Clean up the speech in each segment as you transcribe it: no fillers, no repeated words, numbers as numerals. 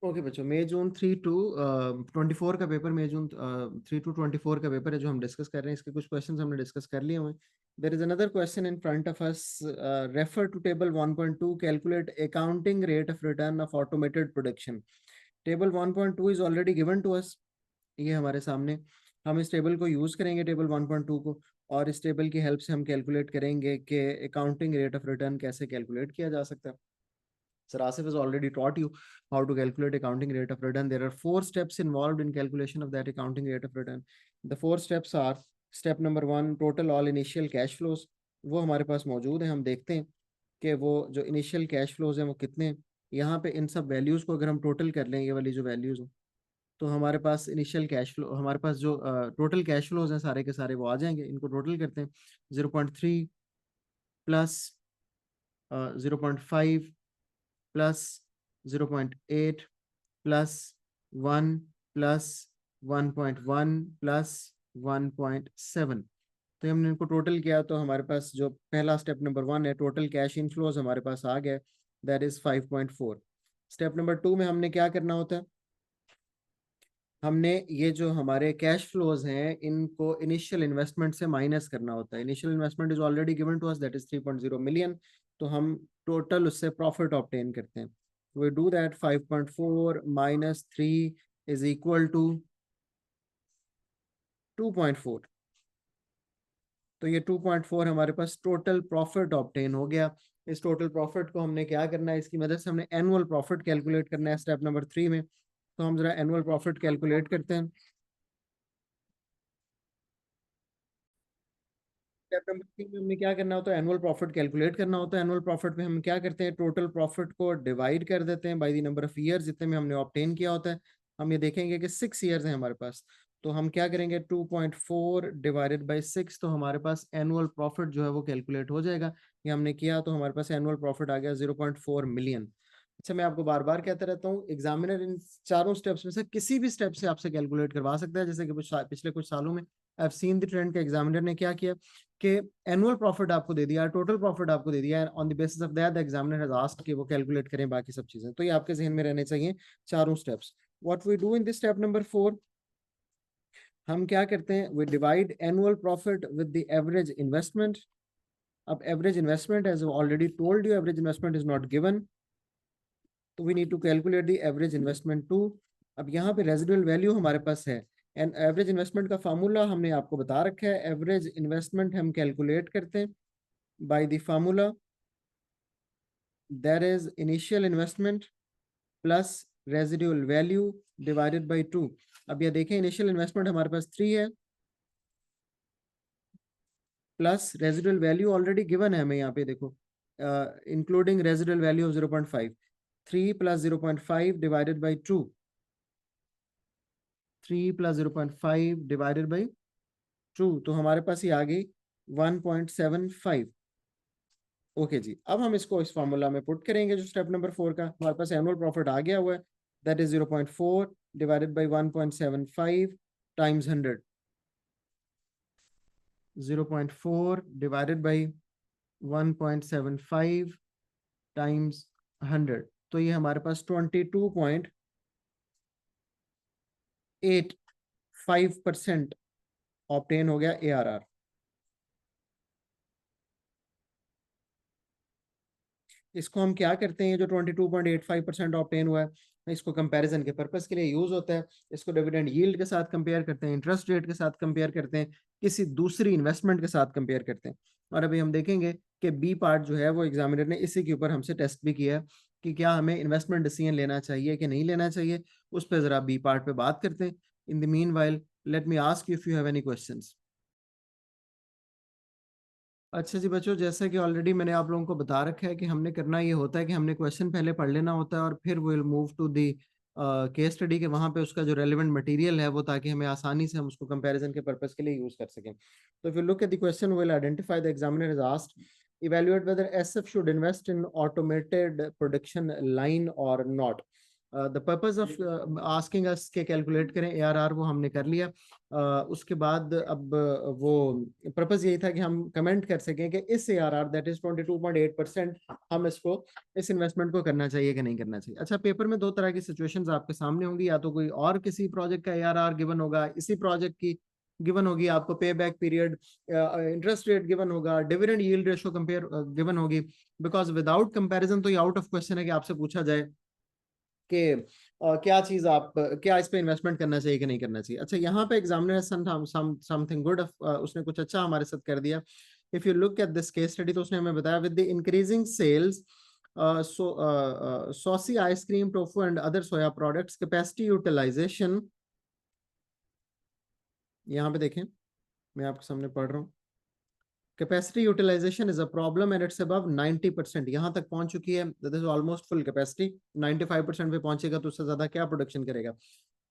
Okay बच्चों, मई जून 3 to 24 का paper, May June 3 to 24 का पेपर है जो हम डिस्कस कर रहे हैं। इसके कुछ क्वेश्चंस हमने डिस्कस कर लिए हुए हैं। There is another question in front of us. Refer to table 1.2, calculate accounting rate of return of automated production. Table 1.2 is already given to us, ये हमारे सामने। हम इस टेबल को यूज करेंगे, टेबल 1.2 को, और इस टेबल की हेल्प से हम कैलकुलेट करेंगे कि अकाउंटिंग रेट ऑफ रिटर्न कैसे कैलकुलेट किया जा सकता है। Sir Asif has already taught you how to calculate accounting rate of return. There are 4 steps involved in calculation of that accounting rate of return. The 4 steps are: step number 1, total all initial cash flows. वो हमारे पास मौजूद है, हम देखते हैं कि वो जो इनिशियल कैश फ्लोज हैं वो कितने हैं। यहाँ पे इन सब वैल्यूज़ को अगर हम टोटल कर लें, ये वाली जो वैल्यूज़ हो, तो हमारे पास इनिशियल कैश फ्लो, हमारे पास जो टोटल कैश फ्लोज हैं सारे के सारे वो आ जाएंगे। इनको टोटल करते हैं। 0.3 plus 0.5 plus 0.8 plus 1 plus 1.1 plus 1.7। तो हमने इनको टोटल किया तो हमारे पास जो पहला स्टेप नंबर 1 है, टोटल कैश इनफ्लोज हमारे पास आ गया, दैट इज 5.4। स्टेप नंबर 2 में हमने क्या करना होता है, हमने ये जो हमारे कैश फ्लोज हैं इनको इनिशियल इन्वेस्टमेंट से माइनस करना होता है। Initial investment is already given to us, that is 3.0 million. तो हम टोटल उससे प्रॉफिट ऑब्टेन करते हैं। We do that, 5.4 minus 3 is equal to 2.4। तो ये 2.4 हमारे पास टोटल प्रॉफिट ऑब्टेन हो गया। इस टोटल प्रॉफिट को हमने क्या करना है, इसकी मदद से हमने एनुअल प्रॉफिट कैलकुलेट करना है स्टेप नंबर 3 में। तो हम जरा एनुअल प्रॉफिट कैलकुलेट करते हैं। स्टेप नंबर 3 में हमें क्या करना होता है, एनुअल प्रॉफिट कैलकुलेट करना होता है। एनुअल प्रॉफिट में हम क्या करते हैं, टोटल प्रॉफिट को डिवाइड कर देते हैं by the number of years जितने में हमने ऑब्टेन किया होता है। हम ये देखेंगे कि 6 ईयर्स हैं हमारे पास, तो हम क्या करेंगे, 2.4 डिवाइडेड बाई 6, तो हमारे पास एनुअल प्रॉफिट जो है वो कैलकुलेट हो जाएगा। ये हमने किया तो हमारे पास एनुअल प्रॉफिट आ गया 0.4 मिलियन। अच्छा, मैं आपको बार बार कहता रहता हूँ, एग्जामिनर इन चारों स्टेप्स में से किसी भी स्टेप से आपसे कैलकुलेट करवा सकता है। जैसे कि पिछले कुछ सालों में I have seen the trend के एग्जामिनर ने क्या किया कि एनुअल प्रॉफिट आपको दे दिया, टोटल प्रॉफिट आपको दे दिया, on the basis of that the examiner has asked कि वो कैलकुलेट करें बाकी सब चीजें। तो ये आपके जहन में रहने चाहिए चारों steps. What we do in this step number 4, हम क्या करते हैं, we divide annual profit with the average investment. अब average investment, as already told you, average investment is not given, तो we need to calculate the average investment too. अब यहाँ पे residual value हमारे पास है, एंड एवरेज इन्वेस्टमेंट का formula हमने आपको बता रखा है। एवरेज इन्वेस्टमेंट हम कैलकुलेट करते हैं by the formula, that is initial investment plus residual value divided by 2। अब ये देखें, इनिशियल इन्वेस्टमेंट हमारे पास 3 है, plus residual value already given है हमें यहाँ पे, देखो, including residual value of 0.5। 3 plus 0.5 divided by 2, 3 plus 0.5 divided by 2, तो हमारे पास ये आ गई 1.75। ओके जी, अब हम इसको इस फार्मूला में पुट करेंगे जो स्टेप नंबर 4 का। हमारे पास एनुअल प्रॉफिट आ गया हुआ है, that is 0.4 divided by 1.75 times 100। 0.4 divided by 1.75 times 100, तो ये हमारे पास 22.85% ऑब्टेन हो गया ARR। इसको हम क्या करते हैं, जो 22.85% ऑब्टेन हुआ है, इसको कंपैरिजन के पर्पस के लिए यूज होता है। इसको डिविडेंड यील्ड के साथ कंपेयर करते हैं, इंटरेस्ट रेट के साथ कंपेयर करते हैं, किसी दूसरी इन्वेस्टमेंट के साथ कंपेयर करते हैं। और अभी हम देखेंगे कि बी पार्ट जो है वो एग्जामिनर ने इसी के ऊपर हमसे टेस्ट भी किया है कि क्या हमें इन्वेस्टमेंट डिसीजन लेना चाहिए कि नहीं लेना चाहिए। उस पर जरा बी पार्ट पे बात करते हैं। In the mean while, let me ask you if you have any questions. अच्छा जी बच्चों, जैसा कि ऑलरेडी मैंने आप लोगों को बता रखा है कि हमने करना ये होता है कि हमने क्वेश्चन पहले पढ़ लेना होता है और फिर will move to the case study के, वहाँ पे उसका जो रेलेवेंट मटेरियल है वो, ताकि हमें आसानी से हम उसको कंपैरिजन के पर्पस के लिए यूज कर सकें। तो if you look at the question, will identify the examiner is asked evaluate whether SF should invest in automated production line or not। The purpose of asking us के calculate करें ARR, वो हमने कर लिया। उसके बाद अब वो पर्पज यही था कि हम कमेंट कर सकें कि इस ARR दैट इज 22.8% हम इसको, इस इन्वेस्टमेंट को करना चाहिए कि नहीं करना चाहिए। अच्छा, पेपर में दो तरह की सिचुएशंस आपके सामने होंगी, या तो कोई और किसी प्रोजेक्ट का ARR गिवन होगा, इसी प्रोजेक्ट की गिवन होगी, आपको pay back period, interest rate given होगा, dividend yield ratio compare given होगी। बिकॉज विदाउट कंपैरिजन तो ये आउट ऑफ क्वेश्चन है कि आपसे पूछा जाए कि क्या चीज आप, क्या इस पे इन्वेस्टमेंट करना चाहिए कि नहीं करना चाहिए। अच्छा, यहाँ पे एग्जामिनर समथिंग गुड, उसने कुछ अच्छा हमारे साथ कर दिया। If you look at this case study, तो उसने हमें बताया with the increasing sales saucy ice cream, tofu and other soya products, capacity utilisation, यहाँ पे देखें, मैं आपके सामने पढ़ रहा हूँ, capacity utilisation is a problem and it's above 90%, यहाँ तक पहुंच चुकी है, that is almost full capacity, 95% पे पहुंचेगा तो उससे ज्यादा क्या प्रोडक्शन करेगा।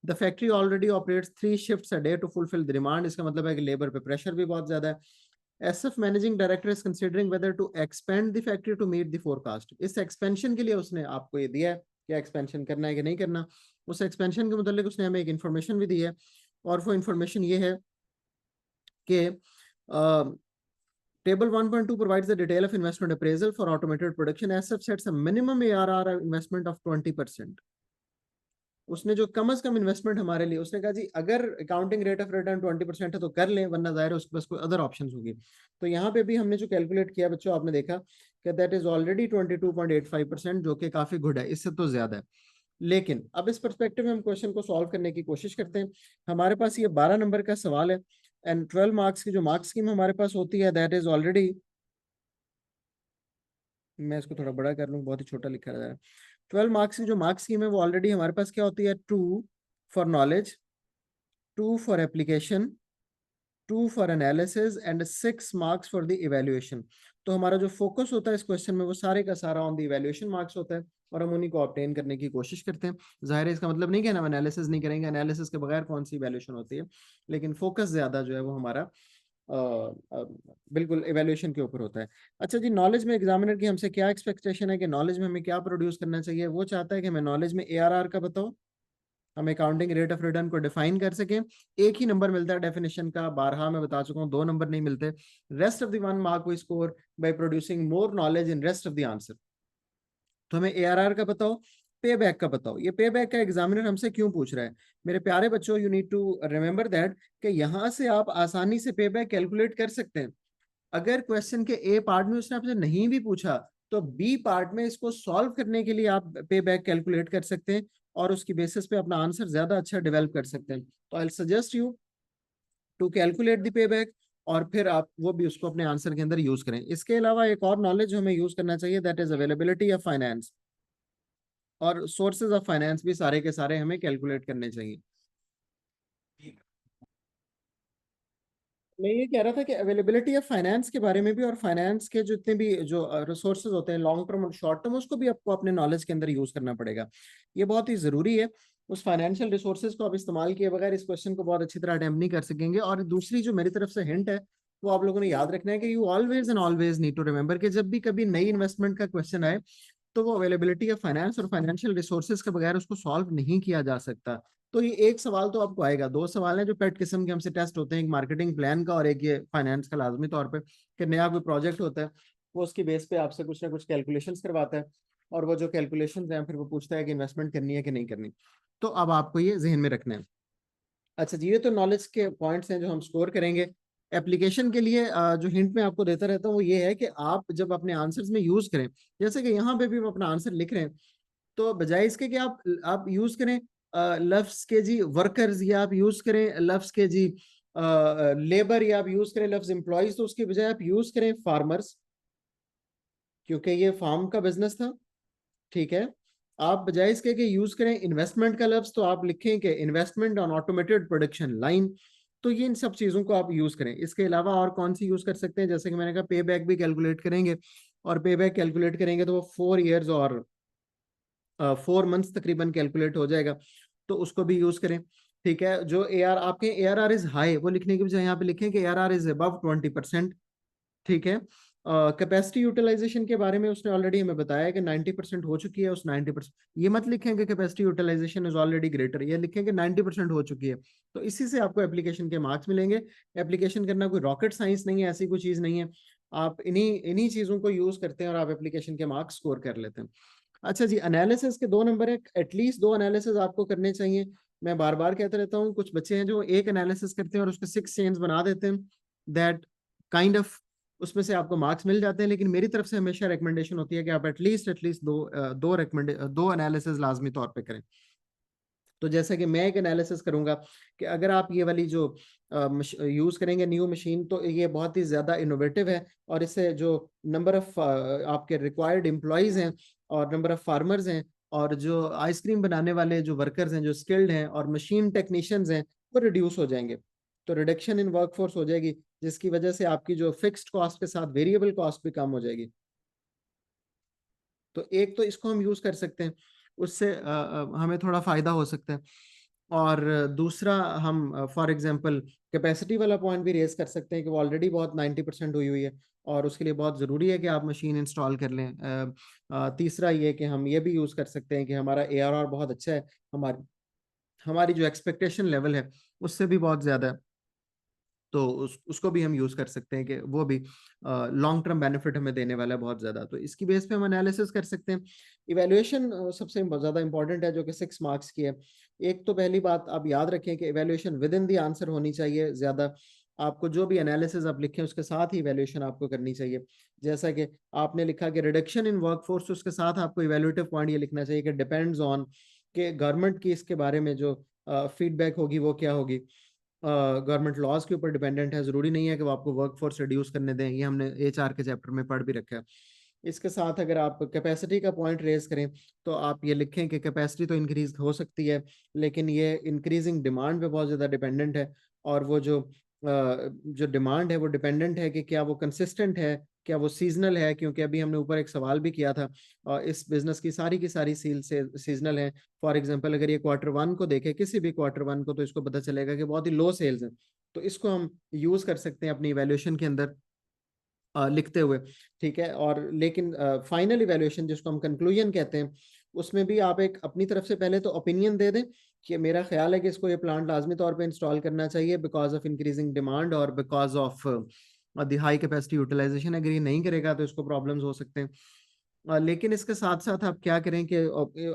The factory already operates 3 shifts a day to fulfil the demand, इसका मतलब है कि लेबर पे प्रेशर भी बहुत ज्यादा है। SF managing director is considering whether to expand the factory to meet the forecast, इस एक्सपेंशन के लिए उसने आपको ये दिया है कि एक्सपेंशन करना है कि नहीं करना। उस एक्सपेंशन के मुतालिक उसने हमें एक इन्फॉर्मेशन भी दी है, और वो इन्फॉर्मेशन ये है कि Table 1.2 provides the detail of investment appraisal for automated production. As such, sets a minimum ARR investment of 20%. उसने जो कम से कम इन्वेस्टमेंट हमारे लिए, उसने कहा जी अगर अकाउंटिंग रेट ऑफ रिटर्न 20% है तो कर लें, वरना जाहिर है उसके पास कोई अदर ऑप्शंस होगी। तो यहाँ पे भी हमने जो कैलकुलेट किया बच्चों, आपने देखा कि दैट इज ऑलरेडी 22.85%, जो कि काफी गुड है, इससे तो ज्यादा है। लेकिन अब इस परस्पेक्टिव में हम क्वेश्चन को सॉल्व करने की कोशिश करते हैं। हमारे पास ये 12 नंबर का सवाल है, एंड 12 मार्क्स की जो मार्क्स स्कीम हमारे पास होती है दैट इज ऑलरेडी, मैं इसको थोड़ा बड़ा कर लूँ, बहुत ही छोटा लिखा जा रहा है। 12 मार्क्स की जो मार्क्स स्कीम है वो ऑलरेडी हमारे पास क्या होती है, 2 for knowledge, 2 for application, 2 for analysis and 6 marks for the evaluation. तो हमारा जो फोकस होता है इस क्वेश्चन में वो सारे का सारा ऑन द इवेल्युएशन मार्क्स होता है, और हम उन्हीं को ऑब्टेन करने की कोशिश करते हैं। जाहिर है इसका मतलब नहीं कि हम एनालिसिस नहीं करेंगे, एनालिसिस के बगैर कौन सी इवेल्युएशन होती है, लेकिन फोकस ज्यादा जो है वो हमारा बिल्कुल इवेल्युएशन के ऊपर होता है। अच्छा जी, नॉलेज में एग्जामिनर की हमसे क्या एक्सपेक्टेशन है कि नॉलेज में हमें क्या प्रोड्यूस करना चाहिए। वो चाहता है कि हमें नॉलेज में ARR का बताओ, हम अकाउंटिंग रेट ऑफ रिटर्न को डिफाइन कर सकें। एक ही नंबर मिलता है डेफिनेशन का, बारहा मैं बता चुका हूँ, 2 नंबर नहीं मिलते। Rest of the 1 mark we score by producing more knowledge in rest of the answer. तो हमें ARR का बताओ, पे बैक का बताओ। ये पे बैक का एग्जामिनर हमसे क्यों पूछ रहा है, मेरे प्यारे बच्चों, you need to remember that कि यहाँ से आप आसानी से पे बैक कैलकुलेट कर सकते हैं। अगर क्वेश्चन के ए पार्ट में उसने आपसे नहीं भी पूछा, तो बी पार्ट में इसको सॉल्व करने के लिए आप पे बैक कैलकुलेट कर सकते हैं, और उसकी बेसिस पे अपना आंसर ज्यादा अच्छा डेवलप कर सकते हैं। तो I suggest you to calculate the pay back, और फिर आप वो भी उसको अपने आंसर के अंदर यूज करें। इसके अलावा एक और नॉलेज हमें यूज करना चाहिए, that is availability of finance, और सोर्सेज ऑफ फाइनेंस भी सारे के सारे हमें कैलकुलेट करने चाहिए। मैं ये कह रहा था कि अवेलेबिलिटी ऑफ फाइनेंस के बारे में भी, और फाइनेंस के जितने भी जो रिसोर्सेज होते हैं लॉन्ग टर्म और शॉर्ट टर्म, उसको भी आपको अपने नॉलेज के अंदर यूज करना पड़ेगा। ये बहुत ही जरूरी है। उस फाइनेंशियल रिसोर्सेज को आप इस्तेमाल किए बगैर इस क्वेश्चन को बहुत अच्छी तरह अटेम्प्ट नहीं कर सकेंगे। और दूसरी जो मेरी तरफ से हिंट है, वो आप लोगों ने याद रखना है कि you always and always need to remember कि जब भी कभी नई इन्वेस्टमेंट का क्वेश्चन आए, तो वो अवेलेबिलिटी ऑफ फाइनेंस और फाइनेंशियल रिसोर्सेज के बगैर उसको सॉल्व नहीं किया जा सकता। तो ये एक सवाल तो आपको आएगा, 2 सवाल हैं जो पेट किस्म के हमसे टेस्ट होते हैं, एक मार्केटिंग प्लान का और एक ये फाइनेंस का, लाजमी तौर पे कि नया कोई प्रोजेक्ट होता है, वो उसकी बेस पे आपसे कुछ ना कुछ कैलकुलेशंस करवाता है, और वो जो कैलकुलेशंस हैं फिर वो पूछता है कि इन्वेस्टमेंट करनी है कि नहीं करनी। तो अब आपको ये जहन में रखना है। अच्छा जी, ये तो नॉलेज के पॉइंट्स हैं जो हम स्कोर करेंगे। एप्लीकेशन के लिए जो हिंट मैं आपको देता रहता हूँ वो ये है कि आप जब अपने आंसर्स में यूज करें, जैसे कि यहाँ पे भी हम अपना आंसर लिख रहे हैं, तो बजाय इसके कि आप यूज करें लफ्ज के जी वर्कर्स, या आप यूज करें लफ्ज के जी लेबर, या आप यूज करें लफ्ज एम्प्लॉयज, तो उसके बजाय आप यूज करें फार्मर्स, क्योंकि ये फार्म का बिजनेस था। ठीक है, आप बजाय इसके कि यूज करें इन्वेस्टमेंट का लफ्ज, तो आप लिखें कि investment on automated production line. तो ये इन सब चीजों को आप यूज करें। इसके अलावा और कौन सी यूज कर सकते हैं, जैसे कि मैंने कहा पे बैक भी कैलकुलेट करेंगे, और पे बैक कैलकुलेट करेंगे तो वो 4 ईयर्स और 4 मंथ्स तकरीबन कैलकुलेट हो जाएगा, तो उसको भी यूज करें। ठीक है, जो AR आपके ARR इज हाई, वो लिखने की बजाय यहाँ पे लिखें कि ARR इज अबव 20%। ठीक है, कैपेसिटी यूटिलाइजेशन के बारे में उसने ऑलरेडी हमें बताया कि 90% हो चुकी है। उस 90%, ये मत लिखें कि capacity utilisation is already greater, ये लिखें कि 90% हो चुकी है। तो इसी से आपको एप्लीकेशन के मार्क्स मिलेंगे। एप्लीकेशन करना कोई रॉकेट साइंस नहीं है, ऐसी कोई चीज नहीं है। आप इन्हीं इन्हीं चीजों को यूज करते हैं और आप एप्लीकेशन के मार्क्स स्कोर कर लेते हैं। अच्छा जी, एनालिसिस के 2 नंबर है, एटलीस्ट 2 एनालिसिस आपको करने चाहिए। मैं बार बार कहता रहता हूँ, कुछ बच्चे हैं जो एक एनालिसिस करते हैं और उसके 6 चेन्स बना देते हैं, दैट काइंड ऑफ उसमें से आपको मार्क्स मिल जाते हैं। लेकिन मेरी तरफ से हमेशा रिकमेंडेशन होती है कि आप एटलीस्ट दो एनालिसिस लाजमी तौर पे करें। तो जैसा कि मैं एक एनालिसिस करूंगा कि अगर आप ये वाली जो यूज करेंगे न्यू मशीन, तो ये बहुत ही ज्यादा इनोवेटिव है और इससे जो नंबर ऑफ आपके रिक्वायर्ड एम्प्लॉयज हैं और नंबर ऑफ फार्मर्स हैं और जो आइसक्रीम बनाने वाले जो वर्कर्स हैं जो स्किल्ड हैं और मशीन टेक्नीशियंस हैं, वो रिड्यूस हो जाएंगे। तो रिडक्शन इन वर्कफोर्स हो जाएगी, जिसकी वजह से आपकी जो फिक्स्ड कॉस्ट के साथ वेरिएबल कॉस्ट भी कम हो जाएगी। तो एक तो इसको हम यूज कर सकते हैं, उससे हमें थोड़ा फायदा हो सकता है। और दूसरा, हम फॉर एग्जांपल कैपेसिटी वाला पॉइंट भी रेज कर सकते हैं कि वो ऑलरेडी बहुत 90% हुई हुई है और उसके लिए बहुत ज़रूरी है कि आप मशीन इंस्टॉल कर लें। तीसरा ये कि हम ये भी यूज़ कर सकते हैं कि हमारा ARR बहुत अच्छा है, हमारी हमारी जो एक्सपेक्टेशन लेवल है उससे भी बहुत ज़्यादा है। तो उसको भी हम यूज कर सकते हैं कि वो भी लॉन्ग टर्म बेनिफिट हमें देने वाला है बहुत ज्यादा। तो इसकी बेस पे हम एनालिसिस कर सकते हैं। इवेल्युएशन सबसे ज्यादा इंपॉर्टेंट है, जो कि 6 मार्क्स की है। एक तो पहली बात आप याद रखें कि evaluation with in the answer होनी चाहिए। ज्यादा आपको जो भी एनालिसिस आप लिखें उसके साथ ही इवेल्युएशन आपको करनी चाहिए। जैसा कि आपने लिखा कि रिडक्शन इन वर्कफोर्स, उसके साथ आपको इवेल्युएटिव पॉइंट ये लिखना चाहिए कि डिपेंड्स ऑन, कि गवर्नमेंट की इसके बारे में जो फीडबैक होगी वो क्या होगी। गवर्नमेंट लॉज के ऊपर डिपेंडेंट है, जरूरी नहीं है कि वो आपको वर्कफोर्स रिड्यूस करने दें, ये हमने HR के चैप्टर में पढ़ भी रखा है। इसके साथ अगर आप कैपेसिटी का पॉइंट रेज करें तो आप ये लिखें कि कैपेसिटी तो इंक्रीज हो सकती है, लेकिन ये इंक्रीजिंग डिमांड पे बहुत ज़्यादा डिपेंडेंट है। और वो जो डिमांड है वो डिपेंडेंट है कि क्या वो कंसिस्टेंट है, क्या वो सीजनल है, क्योंकि अभी हमने ऊपर एक सवाल भी किया था। और इस बिजनेस की सारी सील से सीजनल है। फॉर एग्जांपल अगर ये Q1 को देखें, किसी भी Q1 को, तो इसको पता चलेगा कि बहुत ही लो सेल्स है। तो इसको हम यूज कर सकते हैं अपनी इवेल्युएशन के अंदर लिखते हुए। ठीक है, और लेकिन फाइनल इवेल्युएशन जिसको हम कंक्लूजन कहते हैं, उसमें भी आप एक अपनी तरफ से पहले तो ओपिनियन दे दें कि मेरा ख्याल है कि इसको ये प्लांट लाजमी तौर पे इंस्टॉल करना चाहिए बिकॉज ऑफ इंक्रीजिंग डिमांड और because of the high capacity utilisation. अगर ये नहीं करेगा तो इसको प्रॉब्लम्स हो सकते हैं। लेकिन इसके साथ साथ आप क्या करें कि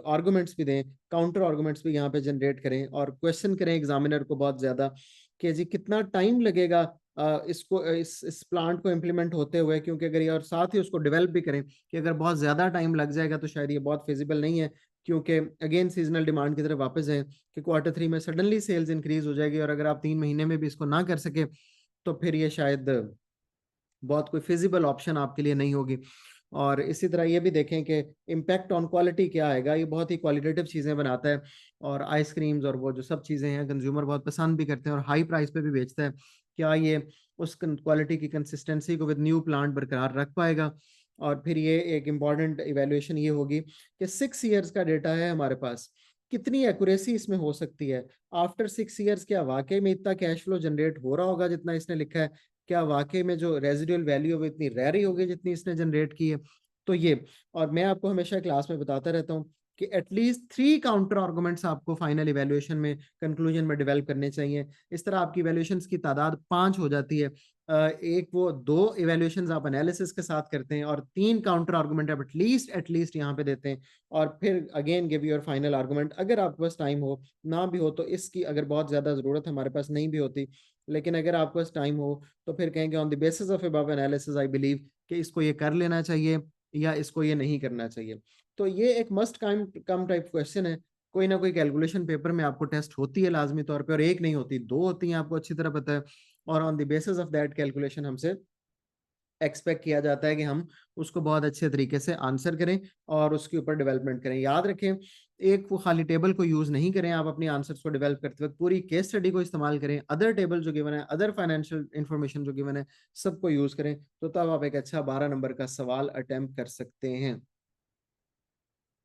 आर्गुमेंट्स भी दें, काउंटर आर्गुमेंट्स भी यहाँ पे जनरेट करें और क्वेश्चन करें एग्जामिनर को बहुत ज्यादा कि जी कितना टाइम लगेगा इसको इस प्लांट को इम्प्लीमेंट होते हुए। क्योंकि अगर ये, और साथ ही उसको डेवलप भी करें कि अगर बहुत ज्यादा टाइम लग जाएगा तो शायद ये बहुत फिजिबल नहीं है। क्योंकि अगेन सीजनल डिमांड की तरफ वापस है कि Q3 में सडनली सेल्स इंक्रीज हो जाएगी और अगर आप 3 महीने में भी इसको ना कर सके तो फिर ये शायद बहुत कोई फिजिबल ऑप्शन आपके लिए नहीं होगी। और इसी तरह ये भी देखें कि इम्पैक्ट ऑन क्वालिटी क्या आएगा। ये बहुत ही क्वालिटेटिव चीज़ें बनाता है और आइसक्रीम्स और वो जो सब चीज़ें हैं कंज्यूमर बहुत पसंद भी करते हैं और हाई प्राइस पे भी बेचता है। क्या ये उस क्वालिटी की कंसिस्टेंसी को विद न्यू प्लांट बरकरार रख पाएगा। और फिर ये एक इम्पॉर्टेंट इवेल्युएशन ये होगी कि 6 ईयर्स का डेटा है हमारे पास, कितनी एक्यूरेसी इसमें हो सकती है। आफ्टर 6 ईयर्स क्या वाकई में इतना कैश फ्लो जनरेट हो रहा होगा जितना इसने लिखा है, क्या वाकई में जो रेजिडुअल वैल्यू है वो इतनी रह रही होगी जितनी इसने जनरेट की है। तो ये, और मैं आपको हमेशा क्लास में बताता रहता हूँ कि एटलीस्ट 3 काउंटर आर्गुमेंट्स आपको फाइनल इवेल्युएशन में, कंक्लूजन में डेवलप करने चाहिए। इस तरह आपकी इवेल्युएशन की तादाद 5 हो जाती है। एक वो 2 इवेल्युएशन आप एनालिसिस के साथ करते हैं और 3 काउंटर आर्गुमेंट आप एटलीस्ट यहाँ पे देते हैं। और फिर again give your final argument. अगर आपके पास टाइम हो, ना भी हो तो इसकी अगर बहुत ज्यादा जरूरत हमारे पास नहीं भी होती, लेकिन अगर आपके पास टाइम हो तो फिर कहेंगे on the basis of above analysis I believe कि इसको ये कर लेना चाहिए या इसको ये नहीं करना चाहिए। तो ये एक मस्ट कम टाइप क्वेश्चन है। कोई ना कोई कैलकुलेशन पेपर में आपको टेस्ट होती है लाजमी तौर पे, और एक नहीं होती, 2 होती हैं, आपको अच्छी तरह पता है। और on the basis of that calculation हमसे एक्सपेक्ट किया जाता है कि हम उसको बहुत अच्छे तरीके से आंसर करें और उसके ऊपर डेवलपमेंट करें। याद रखें, एक वो खाली टेबल को यूज नहीं करें आप अपनी आंसर्स को डेवलप करते वक्त, पूरी केस स्टडी को इस्तेमाल करें, अदर टेबल जो गिवन है, अदर फाइनेंशियल इंफॉर्मेशन जो गिवन है, सबको यूज करें। तो तब आप एक अच्छा 12 नंबर का सवाल अटेम्प्ट कर सकते हैं।